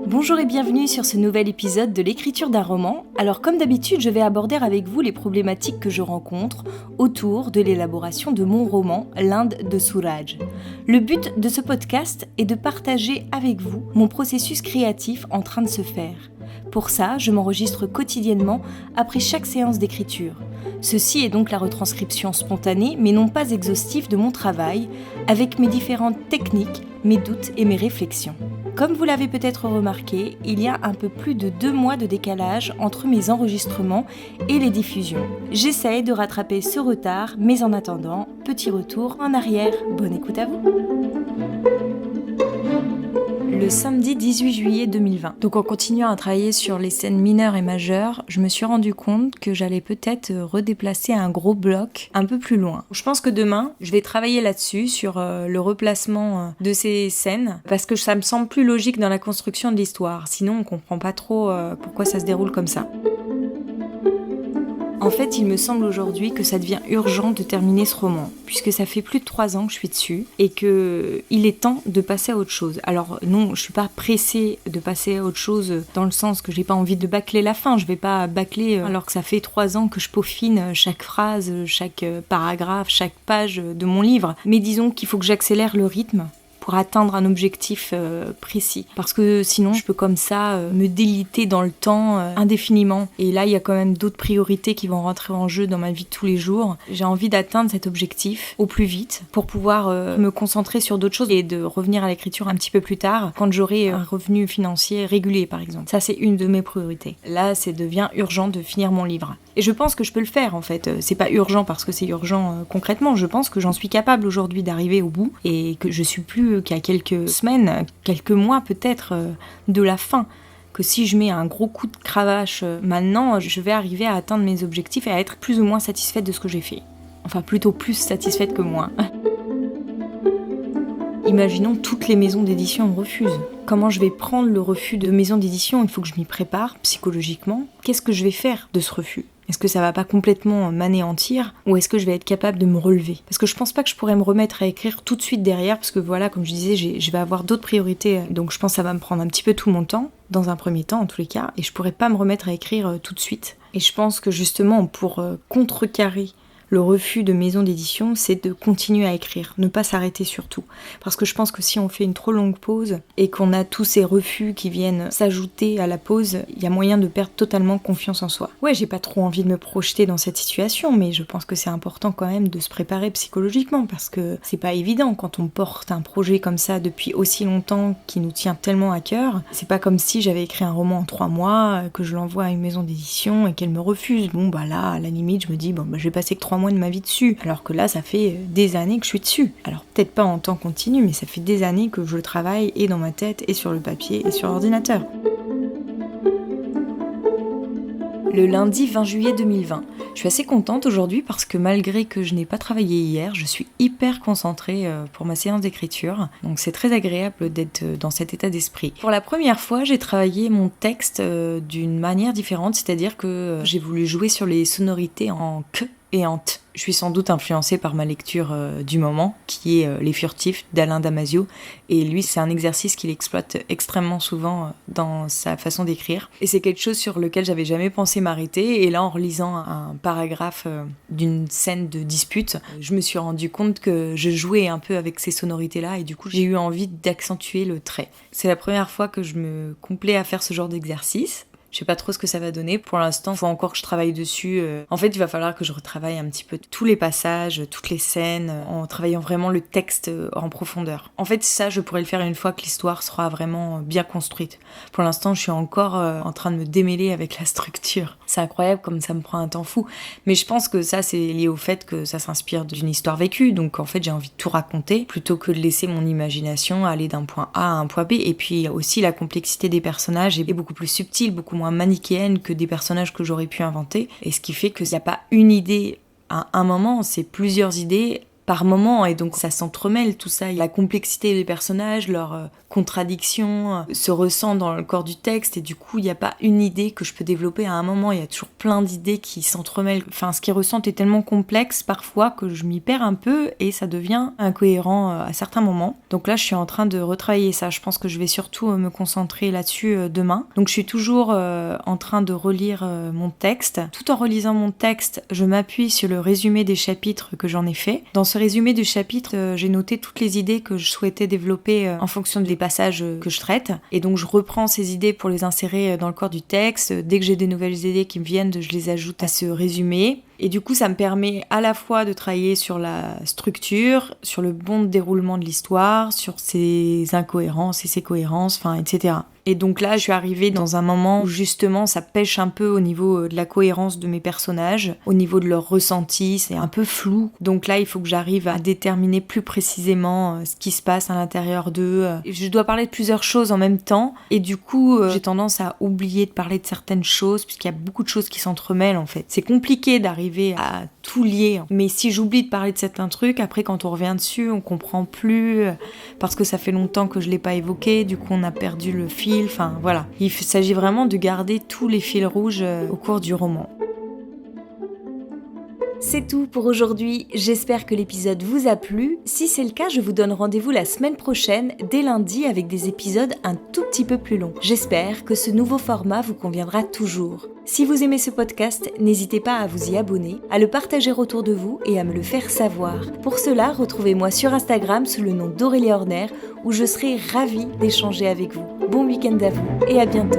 Bonjour et bienvenue sur ce nouvel épisode de l'écriture d'un roman. Alors comme d'habitude, je vais aborder avec vous les problématiques que je rencontre autour de l'élaboration de mon roman L'Inde de Suraj. Le but de ce podcast est de partager avec vous mon processus créatif en train de se faire. Pour ça, je m'enregistre quotidiennement après chaque séance d'écriture. Ceci est donc la retranscription spontanée, mais non pas exhaustive de mon travail, avec mes différentes techniques, mes doutes et mes réflexions. Comme vous l'avez peut-être remarqué, il y a un peu plus de 2 mois de décalage entre mes enregistrements et les diffusions. J'essaye de rattraper ce retard, mais en attendant, petit retour en arrière. Bonne écoute à vous. Le samedi 18 juillet 2020. Donc en continuant à travailler sur les scènes mineures et majeures, je me suis rendu compte que j'allais peut-être redéplacer un gros bloc un peu plus loin. Je pense que demain, je vais travailler là-dessus, sur le replacement de ces scènes, parce que ça me semble plus logique dans la construction de l'histoire. Sinon, on comprend pas trop pourquoi ça se déroule comme ça. En fait, il me semble aujourd'hui que ça devient urgent de terminer ce roman, puisque ça fait plus de 3 ans que je suis dessus, et qu'il est temps de passer à autre chose. Alors non, je suis pas pressée de passer à autre chose, dans le sens que j'ai pas envie de bâcler la fin, je vais pas bâcler alors que ça fait 3 ans que je peaufine chaque phrase, chaque paragraphe, chaque page de mon livre. Mais disons qu'il faut que j'accélère le rythme pour atteindre un objectif précis. Parce que sinon, je peux comme ça me déliter dans le temps indéfiniment. Et là, il y a quand même d'autres priorités qui vont rentrer en jeu dans ma vie de tous les jours. J'ai envie d'atteindre cet objectif au plus vite pour pouvoir me concentrer sur d'autres choses et de revenir à l'écriture un petit peu plus tard, quand j'aurai un revenu financier régulier, par exemple. Ça, c'est une de mes priorités. Là, ça devient urgent de finir mon livre. Et je pense que je peux le faire, en fait. C'est pas urgent parce que c'est urgent concrètement. Je pense que j'en suis capable aujourd'hui d'arriver au bout et que je suis plus qu'à quelques semaines, quelques mois peut-être de la fin. Que si je mets un gros coup de cravache maintenant, je vais arriver à atteindre mes objectifs et à être plus ou moins satisfaite de ce que j'ai fait. Enfin, plutôt plus satisfaite que moins. Imaginons toutes les maisons d'édition me refusent. Comment je vais prendre le refus de maison d'édition ? Il faut que je m'y prépare psychologiquement. Qu'est-ce que je vais faire de ce refus ? Est-ce que ça va pas complètement m'anéantir ou est-ce que je vais être capable de me relever ? Parce que je pense pas que je pourrais me remettre à écrire tout de suite derrière parce que voilà, comme je disais, je vais avoir d'autres priorités. Donc je pense que ça va me prendre un petit peu tout mon temps, dans un premier temps en tous les cas, et je pourrais pas me remettre à écrire tout de suite. Et je pense que justement pour contrecarrer le refus de maison d'édition, c'est de continuer à écrire, ne pas s'arrêter surtout. Parce que je pense que si on fait une trop longue pause et qu'on a tous ces refus qui viennent s'ajouter à la pause, il y a moyen de perdre totalement confiance en soi. Ouais, j'ai pas trop envie de me projeter dans cette situation, mais je pense que c'est important quand même de se préparer psychologiquement parce que c'est pas évident quand on porte un projet comme ça depuis aussi longtemps qui nous tient tellement à cœur. C'est pas comme si j'avais écrit un roman en 3 mois, que je l'envoie à une maison d'édition et qu'elle me refuse. Bon bah là, à la limite, je me dis je vais passer que 3 mois de ma vie dessus, alors que là ça fait des années que je suis dessus. Alors peut-être pas en temps continu, mais ça fait des années que je travaille et dans ma tête et sur le papier et sur l'ordinateur. Le lundi 20 juillet 2020. Je suis assez contente aujourd'hui parce que malgré que je n'ai pas travaillé hier, je suis hyper concentrée pour ma séance d'écriture. Donc c'est très agréable d'être dans cet état d'esprit. Pour la première fois, j'ai travaillé mon texte d'une manière différente, c'est-à-dire que j'ai voulu jouer sur les sonorités en que et en t. Je suis sans doute influencée par ma lecture du moment, qui est Les Furtifs d'Alain Damasio. Et lui, c'est un exercice qu'il exploite extrêmement souvent dans sa façon d'écrire. Et c'est quelque chose sur lequel j'avais jamais pensé m'arrêter. Et là, en relisant un paragraphe d'une scène de dispute, je me suis rendu compte que je jouais un peu avec ces sonorités-là. Et du coup, j'ai eu envie d'accentuer le trait. C'est la première fois que je me complais à faire ce genre d'exercice. Je sais pas trop ce que ça va donner. Pour l'instant, il faut encore que je travaille dessus. En fait, il va falloir que je retravaille un petit peu tous les passages, toutes les scènes, en travaillant vraiment le texte en profondeur. En fait, ça, je pourrais le faire une fois que l'histoire sera vraiment bien construite. Pour l'instant, je suis encore en train de me démêler avec la structure. C'est incroyable comme ça me prend un temps fou. Mais je pense que ça, c'est lié au fait que ça s'inspire d'une histoire vécue. Donc, en fait, j'ai envie de tout raconter plutôt que de laisser mon imagination aller d'un point A à un point B. Et puis aussi, la complexité des personnages est beaucoup plus subtile, beaucoup moins manichéenne que des personnages que j'aurais pu inventer, et ce qui fait qu'il n'y a pas une idée à un moment, c'est plusieurs idées par moment, et donc ça s'entremêle tout ça. La complexité des personnages, leurs contradictions se ressent dans le corps du texte, et du coup il n'y a pas une idée que je peux développer à un moment, il y a toujours plein d'idées qui s'entremêlent. Enfin, ce qu'ils ressentent est tellement complexe parfois que je m'y perds un peu et ça devient incohérent à certains moments. Donc là je suis en train de retravailler ça, je pense que je vais surtout me concentrer là-dessus demain. Donc je suis toujours en train de relire mon texte. Tout en relisant mon texte, je m'appuie sur le résumé des chapitres que j'en ai fait. Dans ce résumé du chapitre, j'ai noté toutes les idées que je souhaitais développer en fonction des passages que je traite. Et donc je reprends ces idées pour les insérer dans le corps du texte. Dès que j'ai des nouvelles idées qui me viennent, je les ajoute à ce résumé. Et du coup, ça me permet à la fois de travailler sur la structure, sur le bon déroulement de l'histoire, sur ses incohérences et ses cohérences, enfin, etc. Et donc là, je suis arrivée dans un moment où justement ça pêche un peu au niveau de la cohérence de mes personnages, au niveau de leurs ressentis, c'est un peu flou. Donc là, il faut que j'arrive à déterminer plus précisément ce qui se passe à l'intérieur d'eux. Je dois parler de plusieurs choses en même temps, et du coup, j'ai tendance à oublier de parler de certaines choses, puisqu'il y a beaucoup de choses qui s'entremêlent en fait. C'est compliqué d'arriver à tout lier, mais si j'oublie de parler de certains trucs, après quand on revient dessus, on comprend plus, parce que ça fait longtemps que je l'ai pas évoqué, du coup on a perdu le fil. Enfin voilà, il s'agit vraiment de garder tous les fils rouges au cours du roman. C'est tout pour aujourd'hui, j'espère que l'épisode vous a plu. Si c'est le cas, je vous donne rendez-vous la semaine prochaine, dès lundi, avec des épisodes un tout petit peu plus longs. J'espère que ce nouveau format vous conviendra toujours. Si vous aimez ce podcast, n'hésitez pas à vous y abonner, à le partager autour de vous et à me le faire savoir. Pour cela, retrouvez-moi sur Instagram sous le nom d'Aurélie Horner, où je serai ravie d'échanger avec vous. Bon week-end à vous et à bientôt.